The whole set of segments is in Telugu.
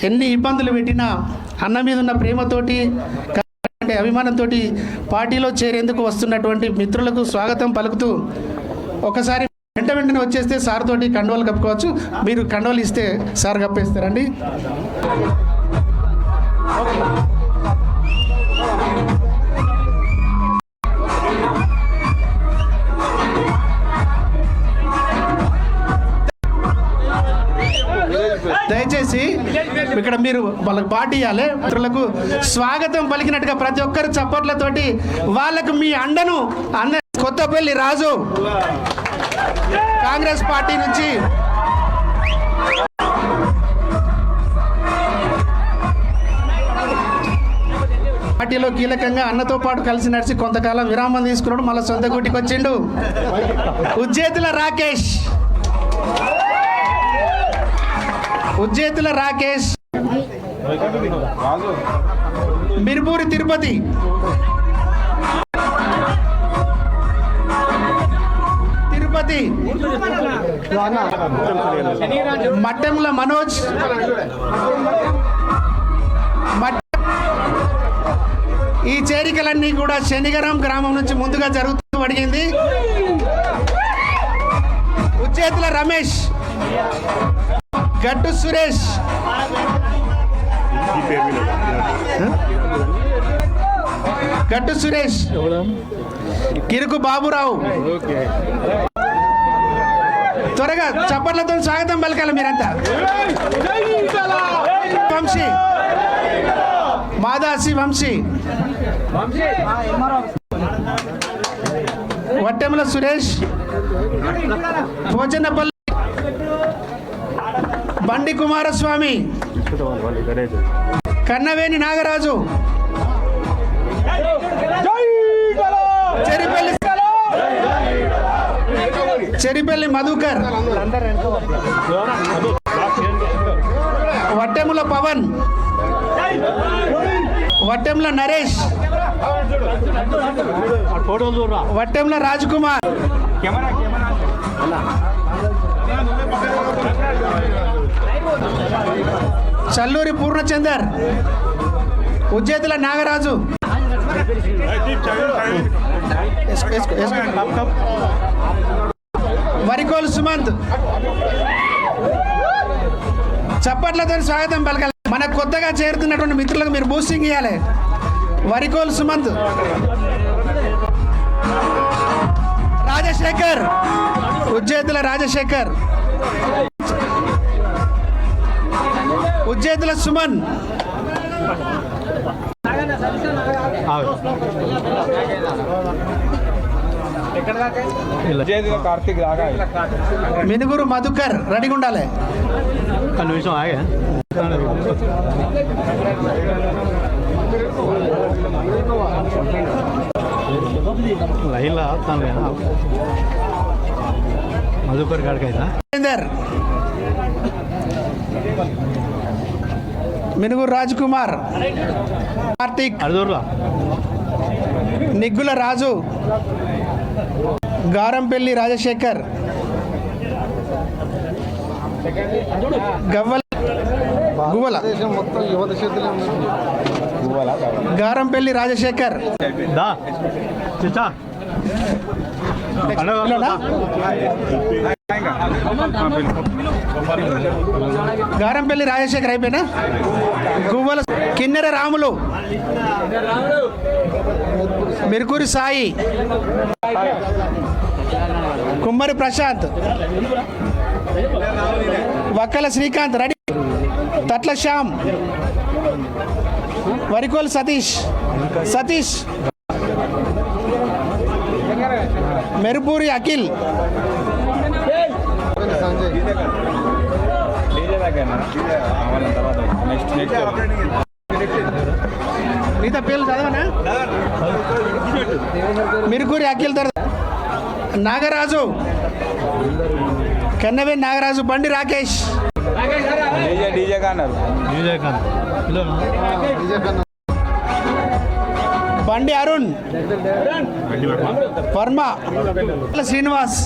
ఎన్ని ఇబ్బందులు పెట్టినా అన్న మీద ఉన్న ప్రేమతోటి అభిమానంతో పార్టీలో చేరేందుకు వస్తున్నటువంటి మిత్రులకు స్వాగతం పలుకుతూ ఒకసారి వెంటనే వచ్చేస్తే సార్ తోటి కండువాలు కప్పుకోవచ్చు. మీరు కండువాలు ఇస్తే సార్ కప్పేస్తారండి. దయచేసి ఇక్కడ మీరు వాళ్ళకి పార్టీ ఇవ్వాలి. మిత్రులకు స్వాగతం పలికినట్టుగా ప్రతి ఒక్కరు చప్పట్లతోటి వాళ్ళకు మీ అండను అన్న కొత్తపల్లి రాజు కాంగ్రెస్ పార్టీ నుంచి పార్టీలో కీలకంగా అన్నతో పాటు కలిసి నడిచి కొంతకాలం విరామం తీసుకున్నాడు. మళ్ళీ సొంత గుట్టికి వచ్చిండు. ఉజ్జేతుల రాకేష్, మిర్పూరి తిరుపతి, మట్టెంల మనోజ్, ఈ చేరికలన్నీ కూడా శనిగరం గ్రామం నుంచి ముందుగా జరుగుతూ అడిగింది. ఉజ్జేతుల రమేష్, గట్టు సురేష్, కిరుకు బాబురావు. త్వరగా చప్పట్లతో స్వాగతం పలకాలి మీరంతా. వంశీ, మాదాసి వంశీ, వట్టెముల సురేష్, భోజనపల్లి బండి కుమారస్వామి, కన్నవేణి నాగరాజు, చెరిపల్లి మధుకర్, వట్టెముల పవన్, వట్టెముల నరేష్, వట్టెముల రాజ్కుమార్, చల్లూరి పూర్ణచందర్, ఉజ్జేతుల నాగరాజు, వరికోలు సుమంత్. చప్పట్లతో స్వాగతం పలకాలి. మన కొత్తగా చేరుతున్నటువంటి మిత్రులకు మీరు బూస్టింగ్ ఇవ్వాలి. వరికోలు సుమంత్, రాజశేఖర్, ఉజ్జేతుల రాజశేఖర్, ఉజ్జేతుల సుమన్, మినుగురు మధుకర్. రెడీగా ఉండాలి. నిమిషం ఆగే. లైన్లో ఆపుతాను కదా. మధుకర్ గాడికైనా మినుగురు రాజ్కుమార్, కార్తీక్, నిగ్గుల రాజు, గారంపల్లి రాజశేఖర్, గువ్వల గారంపల్లి రాజశేఖర్, గారంపల్లి రాజశేఖర్ అయిపోయినా. గువ్వల కిన్నెర రాములు, మిర్కూరి సాయి, కుమ్మరి ప్రశాంత్, వక్కల శ్రీకాంత్ రెడీ, తట్ల శ్యామ్, వరికోల్ సతీష్, మెరుపూరి అఖిల్, మిగతా పేర్లు చదవనా? మిరుకూరి అఖిల్, నాగరాజు, కన్నవేణి నాగరాజు, బండి రాకేష్, బండి అరుణ్, వర్మ, శ్రీనివాస్,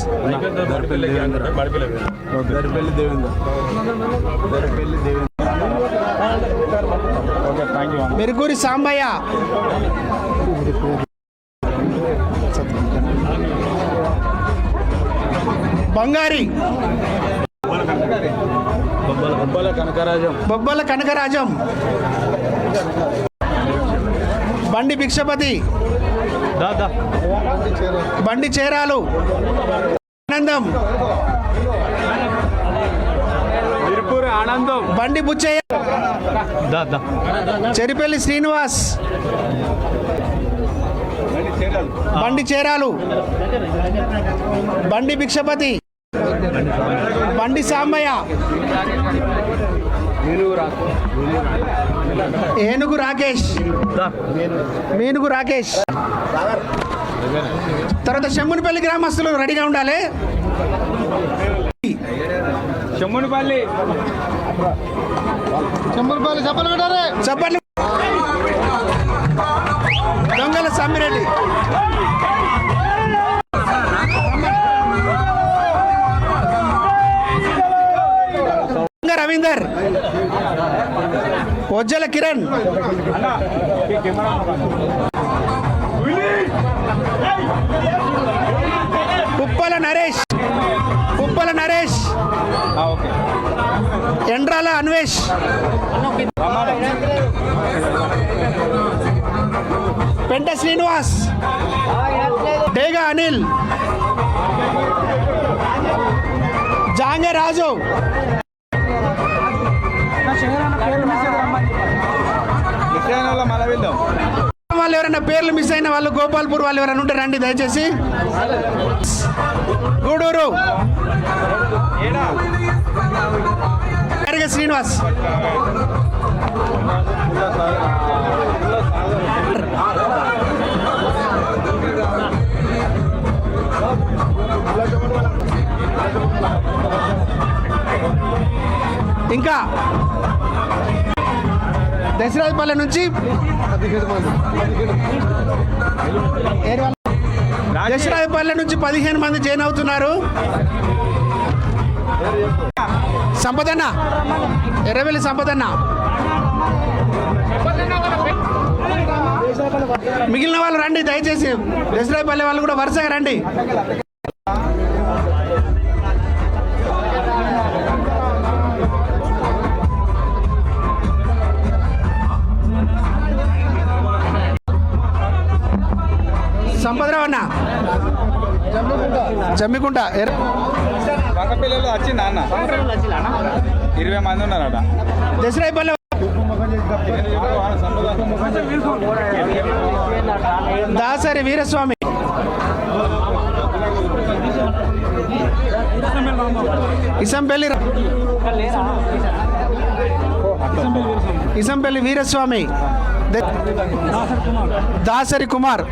మెరుకూరి సాంబయ్య, బంగారి, బొబ్బల కనకరాజం, బండి భిక్షపతి, బండి చేరాలు, ఆనందం, బండి బుచ్చయ్య, చెరిపల్లి శ్రీనివాస్, బండి చేరాలు, బండి భిక్షపతి, బండి సాంబయ్య, ఏనుగు రాకేష్, మీనుగు రాకేష్. తర్వాత చెమ్మునిపల్లి గ్రామస్తులు రెడీగా ఉండాలి. చెమ్మునిపల్లి చెప్పలు పెట్టారు, చెప్పండి. దొంగల సమ్మిరెడ్డి, రవీందర్, ఒజ్జల కిరణ్, కుప్పల నరేష్, ఎండ్రాల అన్వేష్, పెంట శ్రీనివాస్, డేగా అనిల్, జాంగే రాజు. వాళ్ళు ఎవరైనా పేర్లు మిస్ అయిన వాళ్ళు, గోపాల్పూర్ వాళ్ళు ఎవరైనా ఉంటే రండి దయచేసి. గూడూరు శ్రీనివాస్, ఇంకా దశరాజపల్లె నుంచి దశరాజపల్లె నుంచి 15 మంది జాయిన్ అవుతున్నారు. సంపదన్న, ఎర్రవెల్లి సంపదన్న. మిగిలిన వాళ్ళు రండి దయచేసి. దశరాజపల్లె వాళ్ళు కూడా వరుసగా రండి. సంపదరావు అన్న, జమ్మికుంట పిల్లలు వచ్చిందా అన్న? 20 మంది ఉన్నారట. దశరాజపల్లె దాసరి వీరస్వామి, ఇసంపల్లి వీరస్వామి, దాసరి కుమార్,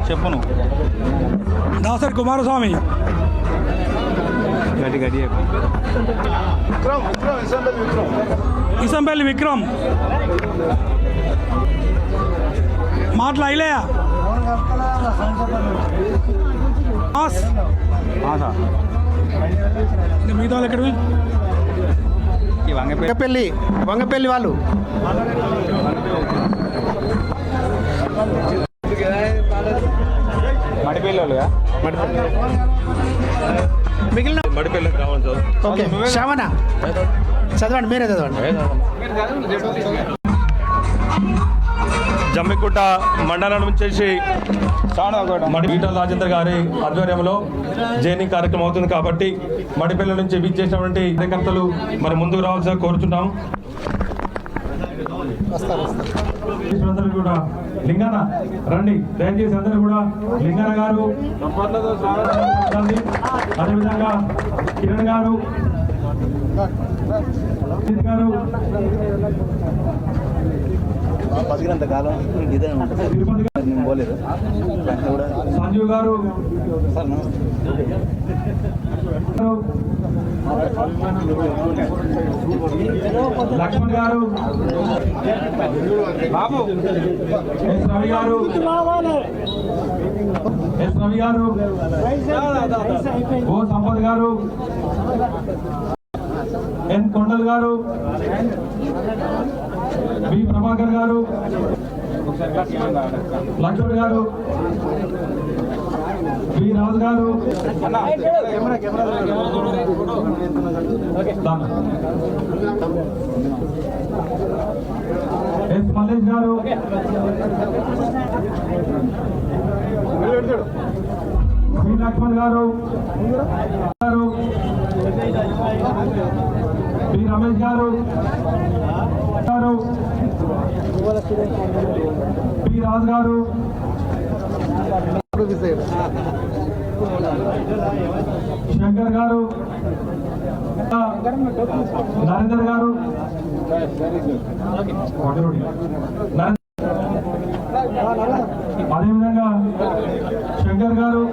చెప్పును దాసరి కుమారస్వామి, ఇసంపల్లి విక్రమ్, మాటలు అయిలే మిగతా వాళ్ళు ఎక్కడ? వంగపల్లి వాళ్ళు, మిగిలిన ఓకే. శ్రావణ చదవండి, మీరే చదవండి. జమ్మికుంట మండలం నుంచి ఈటల రాజేందర్ గారి ఆధ్వర్యంలో జైనింగ్ కార్యక్రమం అవుతుంది కాబట్టి మడిపల్లి నుంచి విచ్చేసినటువంటి కార్యకర్తలు మరి ముందుకు రావాల్సిన కోరుతున్నాం. అందరూ కూడా లింగన్న రండి దయచేసి, అందరూ కూడా లింగన్న గారు, అదేవిధంగా కిరణ్ గారు సంజీవ్ గారు, లక్ష్మణ్ గారు, బాబు రవి గారు, రవి గారు, ఓ సంపత్ గారు, ఎన్ కొండల్ గారు, బి ప్రభాకర్ ప్రభాకర్ గారు, లక్ష్మణ్ గారు, బి రాజు గారు, ఎస్ మల్లేష్ గారు, బి లక్ష్మణ్ గారు, బి రమేష్ గారు, బి రాజు గారు, శంకర్ గారు, నరేందర్ గారు, అదేవిధంగా శంకర్ గారు,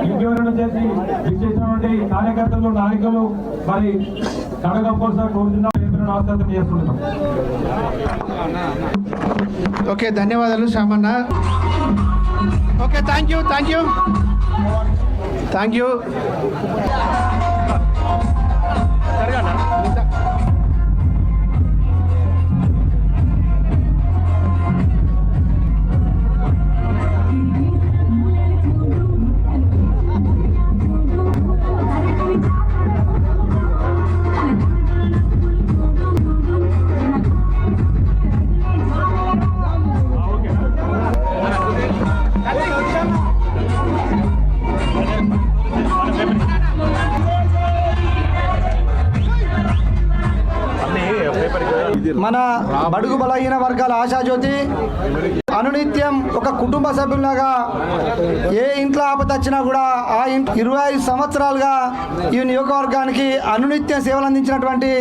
ఇంకెవరైనా చేసి విచ్చేసినటువంటి కార్యకర్తలు, నాయకులు మరి కడగపోసా కోరుతున్నా ఆస్వాదం చేసుకుంటున్నాం. ఓకే, ధన్యవాదాలు శ్యామన్న. Okay, thank you. మన బడుగు బలహీన వర్గాల ఆశాజ్యోతి అనునిత్యం ఒక కుటుంబ సభ్యులాగా ఏ ఇంట్లో ఆపద వచ్చినా కూడా ఆ ఇంట్లో 25 సంవత్సరాలుగా ఈ నియోజకవర్గానికి అనునిత్యం సేవలు అందించినటువంటి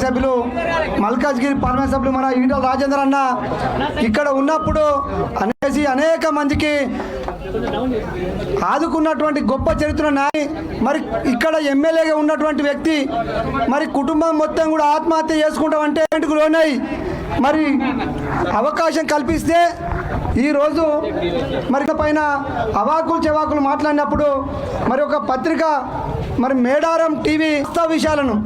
సభ్యులు మల్కాజ్గిరి పార్లమెంట్ సభ్యులు మన ఈటల రాజేందర్ అన్న ఇక్కడ ఉన్నప్పుడు అనేక మందికి ఆదుకున్నటువంటి గొప్ప చరిత్ర నాయి. మరి ఇక్కడ ఎమ్మెల్యేగా ఉన్నటువంటి వ్యక్తి మరి కుటుంబం మొత్తం కూడా ఆత్మహత్య చేసుకుంటామంటే లోనై మరి అవకాశం కల్పిస్తే ఈరోజు మరి పైన అవాకులు చెవాకులు మాట్లాడినప్పుడు మరి ఒక పత్రిక మరి మేడారం టీవీ విషయాలను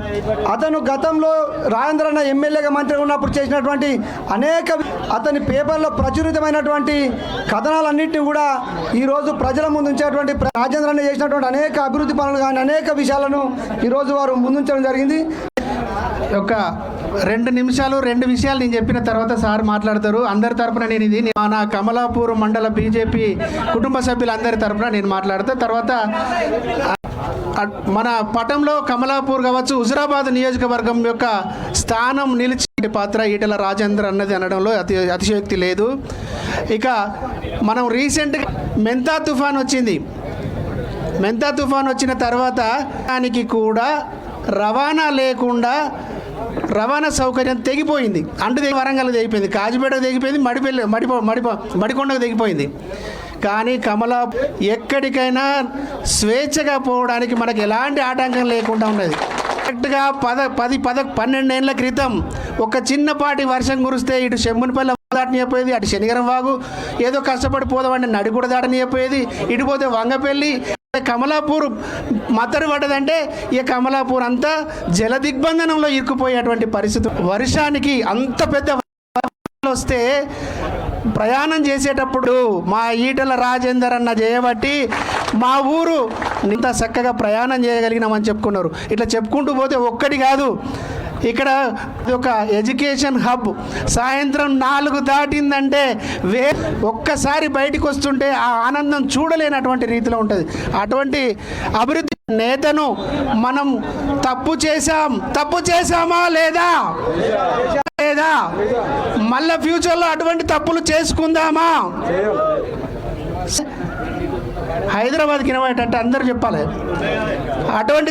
అతను గతంలో రాజేంద్ర అన్న ఎమ్మెల్యేగా మంత్రిగా ఉన్నప్పుడు చేసినటువంటి అతని పేపర్లో ప్రచురితమైనటువంటి కథనాలన్నింటినీ కూడా ఈరోజు ప్రజల ముందు ఉంచేటువంటి రాజేంద్ర అన్న చేసినటువంటి అనేక అభివృద్ధి పనులు కానీ అనేక విషయాలను ఈరోజు వారు ముందుంచడం జరిగింది. ఒక 2 నిమిషాలు 2 విషయాలు నేను చెప్పిన తర్వాత సార్ మాట్లాడతారు. అందరి తరపున నేను ఇది మన కమలాపూర్ మండల బీజేపీ కుటుంబ సభ్యులందరి తరపున నేను మాట్లాడతా. తర్వాత మన పటంలో కమలాపూర్ కావచ్చు, హుజురాబాద్ నియోజకవర్గం యొక్క స్థానం నిలిచే పాత్ర ఈటల రాజేందర్ అన్నది అనడంలో అతిశయోక్తి లేదు. ఇక మనం రీసెంట్గా మెంతా తుఫాన్ వచ్చింది. మెంతా తుఫాన్ వచ్చిన తర్వాత దానికి కూడా రవాణా లేకుండా రవాణా సౌకర్యం తెగిపోయింది. వరంగల్ తెగిపోయింది, కాజిపేటకు తెగిపోయింది, మడికొండకు తెగిపోయింది. కానీ కమలా ఎక్కడికైనా స్వేచ్ఛగా పోవడానికి మనకు ఎలాంటి ఆటంకం లేకుండా ఉన్నది. కరెక్ట్గా 12 ఏళ్ల క్రితం ఒక చిన్నపాటి వర్షం కురిస్తే ఇటు షెమ్మునిపల్లి దాటనియపోయేది, అటు శనిగరం వాగు ఏదో కష్టపడి పోదామంటే నడి కూడా దాటనియపోయేది, ఇటు పోతే వంగపల్లి. కమలాపూర్ మత్తరు పడ్డదంటే ఇక కమలాపూర్ అంతా జల దిగ్బంధనంలో ఇరుక్కుపోయేటువంటి పరిస్థితి. వర్షానికి అంత పెద్ద వస్తే ప్రయాణం చేసేటప్పుడు మా ఈటల రాజేందర్ అన్న చేయబట్టి మా ఊరు ఇంత చక్కగా ప్రయాణం చేయగలిగినామని చెప్పుకున్నారు. ఇట్లా చెప్పుకుంటూ పోతే ఒక్కటి కాదు, ఇక్కడ ఒక ఎడ్యుకేషన్ హబ్. సాయంత్రం 4 దాటిందంటే ఒక్కసారి బయటికి వస్తుంటే ఆ ఆనందం చూడలేనటువంటి రీతిలో ఉంటుంది. అటువంటి అభివృద్ధి నేతను మనం తప్పు చేశామా లేదా మళ్ళీ ఫ్యూచర్లో అటువంటి తప్పులు చేసుకుందామా? హైదరాబాద్కి వినబడేటట్టు అందరూ చెప్పాలి. అటువంటి